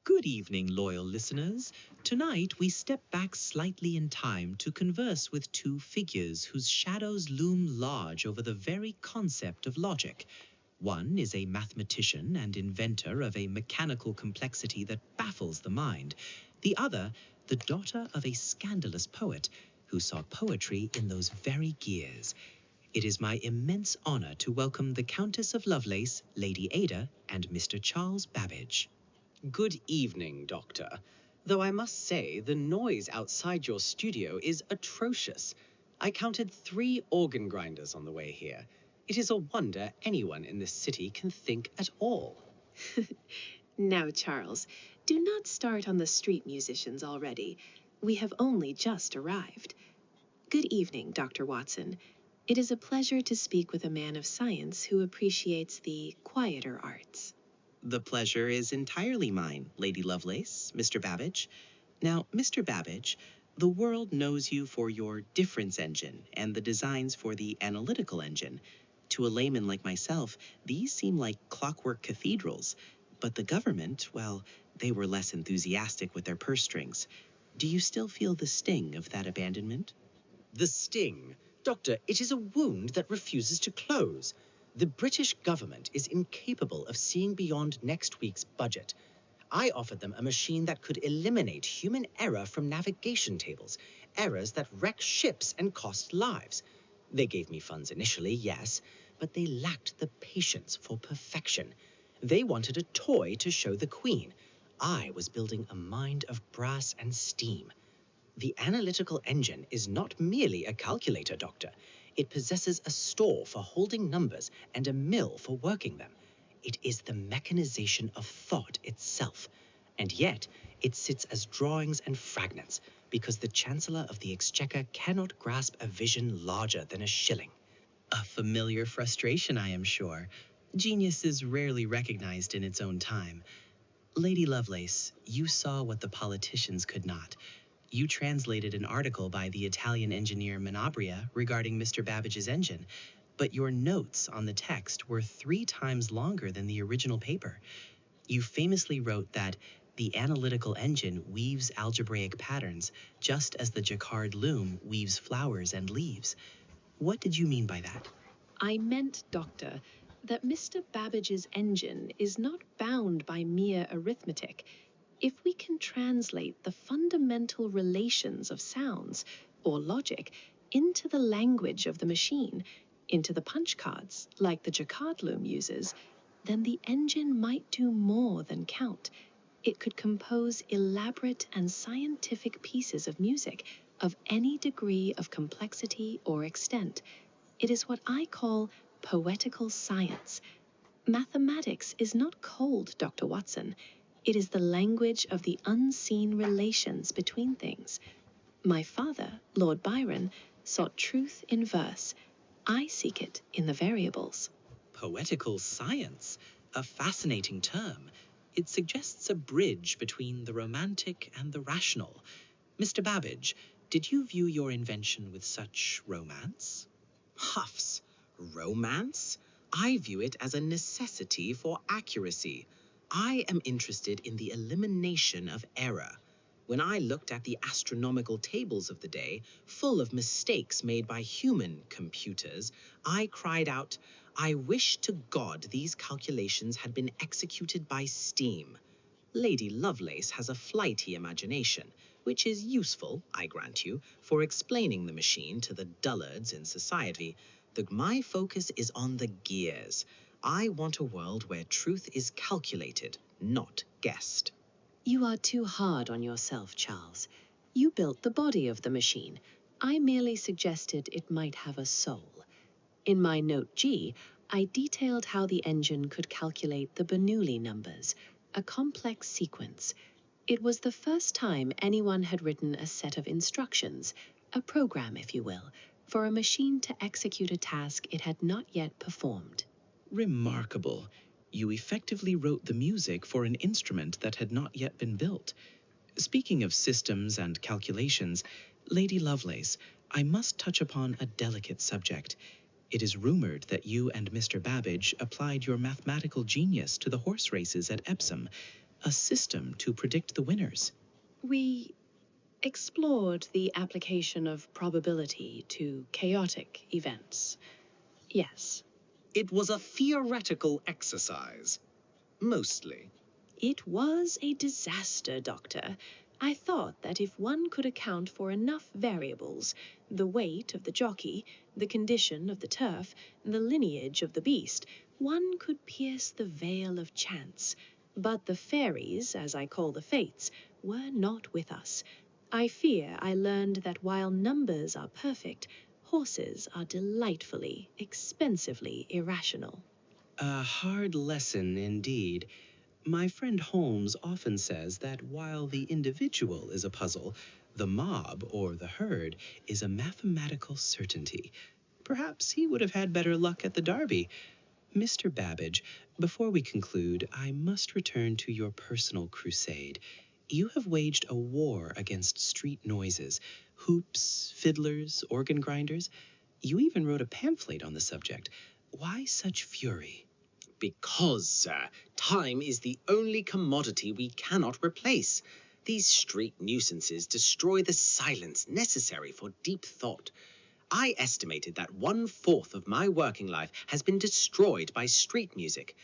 Good evening, loyal listeners. Tonight we step back slightly in time to converse with two figures whose shadows loom large over the very concept of logic. One is a mathematician and inventor of a mechanical complexity that baffles the mind. The other, the daughter of a scandalous poet who saw poetry in those very gears. It is my immense honor to welcome the Countess of Lovelace, Lady Ada, and Mr. Charles Babbage. Good evening, Doctor. Though I must say, the noise outside your studio is atrocious. I counted 3 organ grinders on the way here. It is a wonder anyone in this city can think at all. Now, Charles, do not start on the street musicians already. We have only just arrived. Good evening, Dr. Watson. It is a pleasure to speak with a man of science who appreciates the quieter arts. The pleasure is entirely mine, Lady Lovelace, Mr. Babbage. Now, Mr. Babbage, the world knows you for your difference engine and the designs for the analytical engine. To a layman like myself, these seem like clockwork cathedrals. But the government, well, they were less enthusiastic with their purse strings. Do you still feel the sting of that abandonment? The sting? Doctor, it is a wound that refuses to close. The British government is incapable of seeing beyond next week's budget. I offered them a machine that could eliminate human error from navigation tables, errors that wreck ships and cost lives. They gave me funds initially, yes, but they lacked the patience for perfection. They wanted a toy to show the Queen. I was building a mind of brass and steam. The analytical engine is not merely a calculator, Doctor. It possesses a store for holding numbers and a mill for working them. It is the mechanization of thought itself. And yet, it sits as drawings and fragments, because the Chancellor of the Exchequer cannot grasp a vision larger than a shilling. A familiar frustration, I am sure. Genius is rarely recognized in its own time. Lady Lovelace, you saw what the politicians could not. You translated an article by the Italian engineer Manabria regarding Mr. Babbage's engine, but your notes on the text were 3 times longer than the original paper. You famously wrote that the analytical engine weaves algebraic patterns, just as the jacquard loom weaves flowers and leaves. What did you mean by that? I meant, Doctor, that Mr. Babbage's engine is not bound by mere arithmetic. If we can translate the fundamental relations of sounds, or logic, into the language of the machine, into the punch cards, like the jacquard loom uses, then the engine might do more than count. It could compose elaborate and scientific pieces of music of any degree of complexity or extent. It is what I call poetical science. Mathematics is not cold, Dr. Watson. It is the language of the unseen relations between things. My father, Lord Byron, sought truth in verse. I seek it in the variables. Poetical science, a fascinating term. It suggests a bridge between the romantic and the rational. Mr. Babbage, did you view your invention with such romance? Huffs. Romance? I view it as a necessity for accuracy. I am interested in the elimination of error. When I looked at the astronomical tables of the day, full of mistakes made by human computers, I cried out, I wish to God these calculations had been executed by steam. Lady Lovelace has a flighty imagination, which is useful, I grant you, for explaining the machine to the dullards in society. My focus is on the gears. I want a world where truth is calculated, not guessed. You are too hard on yourself, Charles. You built the body of the machine. I merely suggested it might have a soul. In my note G, I detailed how the engine could calculate the Bernoulli numbers, a complex sequence. It was the first time anyone had written a set of instructions, a program, if you will, for a machine to execute a task it had not yet performed. Remarkable. You effectively wrote the music for an instrument that had not yet been built. Speaking of systems and calculations, Lady Lovelace, I must touch upon a delicate subject. It is rumored that you and Mr. Babbage applied your mathematical genius to the horse races at Epsom. a system to predict the winners. We explored the application of probability to chaotic events. Yes. It was a theoretical exercise. Mostly. It was a disaster, Doctor. I thought that if one could account for enough variables, the weight of the jockey, the condition of the turf, the lineage of the beast, one could pierce the veil of chance. But the fairies, as I call the fates, were not with us. I fear I learned that while numbers are perfect, horses are delightfully, expensively irrational. A hard lesson indeed. My friend Holmes often says that while the individual is a puzzle, the mob, or the herd, is a mathematical certainty. Perhaps he would have had better luck at the Derby. Mr. Babbage, before we conclude, I must return to your personal crusade. You have waged a war against street noises, hoops, fiddlers, organ grinders. You even wrote a pamphlet on the subject. Why such fury? Because, sir, time is the only commodity we cannot replace. These street nuisances destroy the silence necessary for deep thought. I estimated that 1/4 of my working life has been destroyed by street music.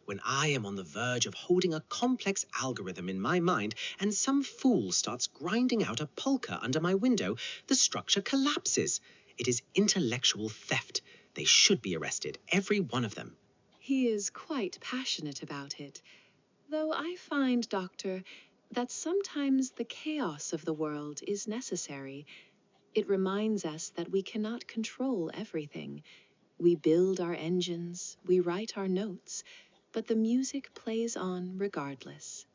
When I am on the verge of holding a complex algorithm in my mind and some fool starts grinding out a polka under my window, the structure collapses. It is intellectual theft. They should be arrested, every one of them. He is quite passionate about it. Though I find, Doctor, that sometimes the chaos of the world is necessary. It reminds us that we cannot control everything. We build our engines, we write our notes, but the music plays on regardless.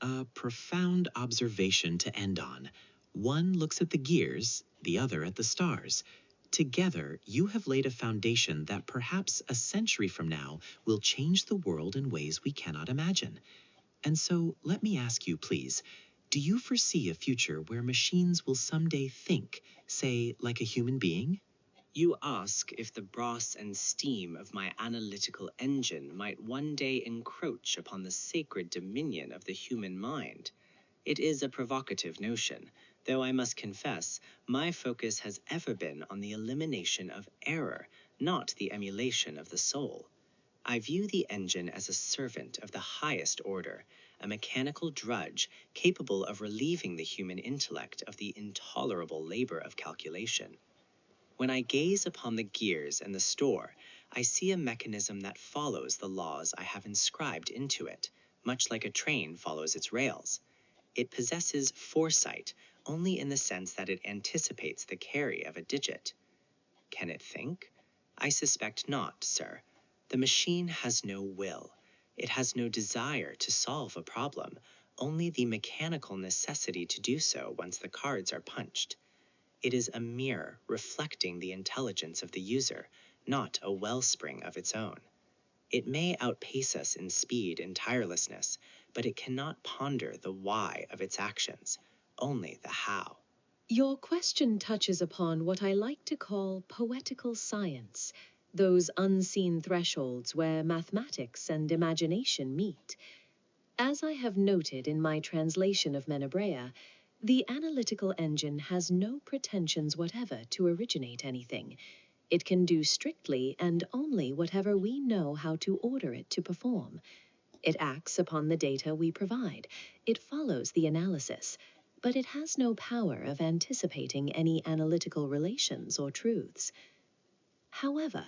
A profound observation to end on. One looks at the gears, the other at the stars. Together, you have laid a foundation that perhaps a century from now will change the world in ways we cannot imagine. And so, let me ask you, please, do you foresee a future where machines will someday think, say, like a human being? You ask if the brass and steam of my analytical engine might one day encroach upon the sacred dominion of the human mind. It is a provocative notion, though I must confess my focus has ever been on the elimination of error, not the emulation of the soul. I view the engine as a servant of the highest order, a mechanical drudge capable of relieving the human intellect of the intolerable labor of calculation. When I gaze upon the gears and the store, I see a mechanism that follows the laws I have inscribed into it, much like a train follows its rails. It possesses foresight only in the sense that it anticipates the carry of a digit. Can it think? I suspect not, sir. The machine has no will. It has no desire to solve a problem, only the mechanical necessity to do so once the cards are punched. It is a mirror reflecting the intelligence of the user, not a wellspring of its own. It may outpace us in speed and tirelessness, but it cannot ponder the why of its actions, only the how. Your question touches upon what I like to call poetical science, those unseen thresholds where mathematics and imagination meet. As I have noted in my translation of Menabrea, the analytical engine has no pretensions whatever to originate anything. It can do strictly and only whatever we know how to order it to perform. It acts upon the data we provide. It follows the analysis, but it has no power of anticipating any analytical relations or truths. However,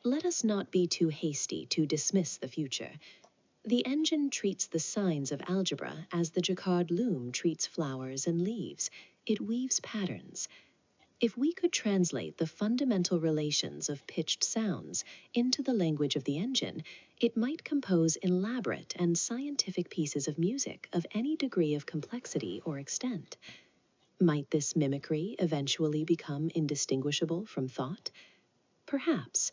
let us not be too hasty to dismiss the future. The engine treats the signs of algebra as the jacquard loom treats flowers and leaves. It weaves patterns. If we could translate the fundamental relations of pitched sounds into the language of the engine, it might compose elaborate and scientific pieces of music of any degree of complexity or extent. Might this mimicry eventually become indistinguishable from thought? Perhaps.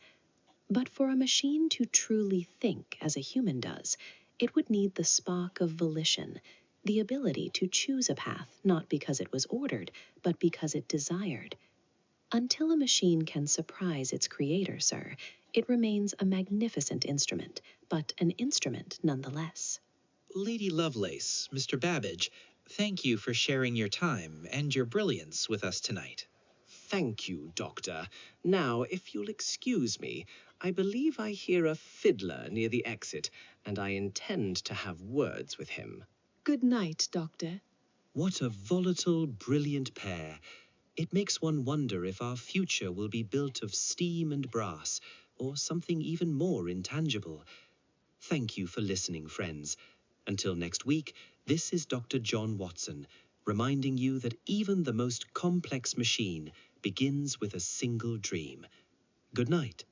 But for a machine to truly think as a human does, it would need the spark of volition, the ability to choose a path not because it was ordered, but because it desired. Until a machine can surprise its creator, sir, it remains a magnificent instrument, but an instrument nonetheless. Lady Lovelace, Mr. Babbage, thank you for sharing your time and your brilliance with us tonight. Thank you, Doctor. Now, if you'll excuse me, I believe I hear a fiddler near the exit, and I intend to have words with him. Good night, Doctor. What a volatile, brilliant pair. It makes one wonder if our future will be built of steam and brass, or something even more intangible. Thank you for listening, friends. Until next week, this is Dr. John Watson, reminding you that even the most complex machine begins with a single dream. Good night.